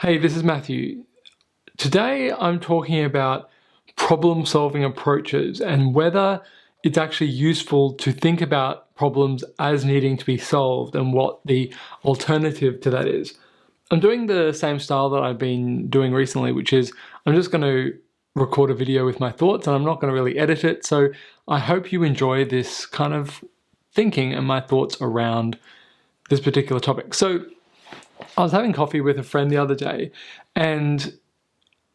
Hey, this is Matthew. Today I'm talking about problem-solving approaches and whether it's actually useful to think about problems as needing to be solved and what the alternative to that is. I'm doing the same style that I've been doing recently, which is I'm just going to record a video with my thoughts and I'm not going to really edit it. So I hope you enjoy this kind of thinking and my thoughts around this particular topic. So I was having coffee with a friend the other day and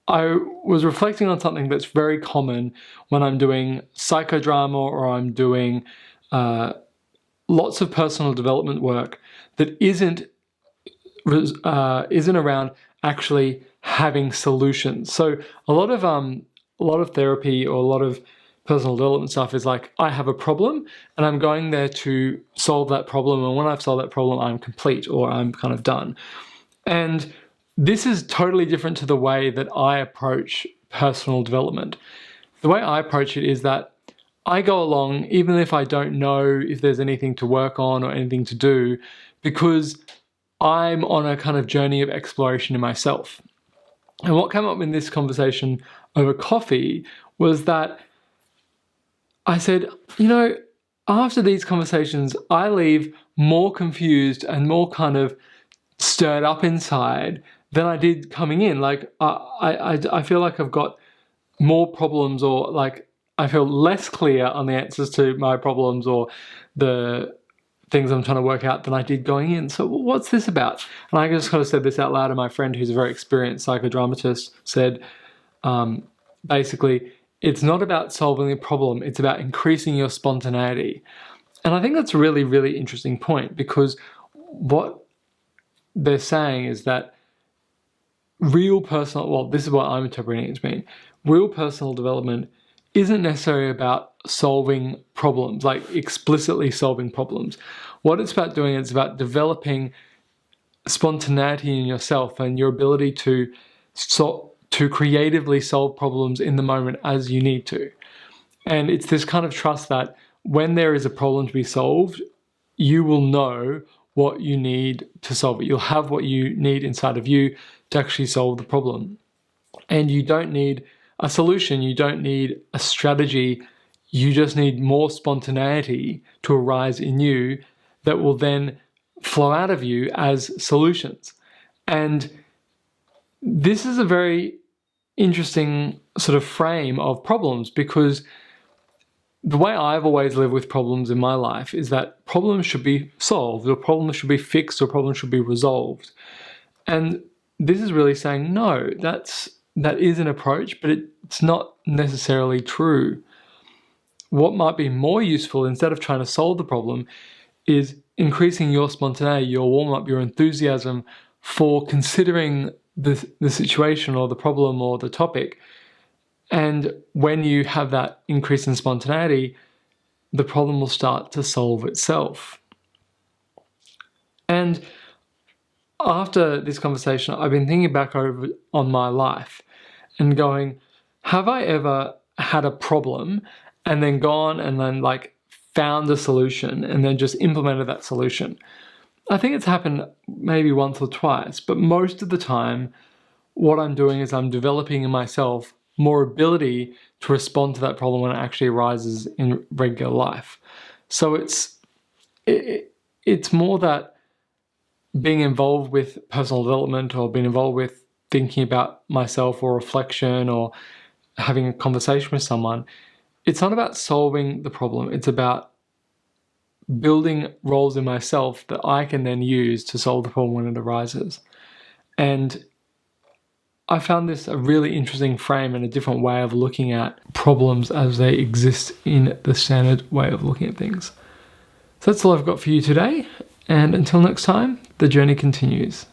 I was reflecting on something that's very common when I'm doing psychodrama or I'm doing lots of personal development work that isn't around actually having solutions. So a lot of therapy or a lot of personal development stuff is like, I have a problem and I'm going there to solve that problem, and when I've solved that problem, I'm complete or I'm kind of done. And this is totally different to the way that I approach personal development. The way I approach it is that I go along even if I don't know if there's anything to work on or anything to do, because I'm on a kind of journey of exploration in myself. And what came up in this conversation over coffee was that I said, after these conversations, I leave more confused and more kind of stirred up inside than I did coming in. Like, I feel like I've got more problems, or like I feel less clear on the answers to my problems or the things I'm trying to work out than I did going in. So what's this about? And I just kind of said this out loud, and my friend, who's a very experienced psychodramatist, said, basically, it's not about solving a problem, it's about increasing your spontaneity. And I think that's a really, really interesting point, because what they're saying is that this is what I'm interpreting it to mean. Real personal development isn't necessarily about solving problems, like explicitly solving problems. What it's about doing is about developing spontaneity in yourself and your ability to creatively solve problems in the moment as you need to. And it's this kind of trust that when there is a problem to be solved, you will know what you need to solve it. You'll have what you need inside of you to actually solve the problem. And you don't need a solution, you don't need a strategy, you just need more spontaneity to arise in you that will then flow out of you as solutions. And this is a very interesting sort of frame of problems, because the way I've always lived with problems in my life is that problems should be solved, or problems should be fixed, or problems should be resolved. And this is really saying, no, that is an approach, but it's not necessarily true. What might be more useful, instead of trying to solve the problem, is increasing your spontaneity, your warm-up, your enthusiasm for considering the situation or the problem or the topic. And when you have that increase in spontaneity, the problem will start to solve itself. And after this conversation, I've been thinking back over on my life and going, have I ever had a problem and then gone and then found a solution and then just implemented that solution? I think it's happened maybe once or twice, but most of the time, what I'm doing is I'm developing in myself more ability to respond to that problem when it actually arises in regular life. So it's more that being involved with personal development or being involved with thinking about myself or reflection or having a conversation with someone, it's not about solving the problem. It's about building roles in myself that I can then use to solve the problem when it arises. And I found this a really interesting frame and a different way of looking at problems as they exist in the standard way of looking at things. So that's all I've got for you today. And until next time, the journey continues.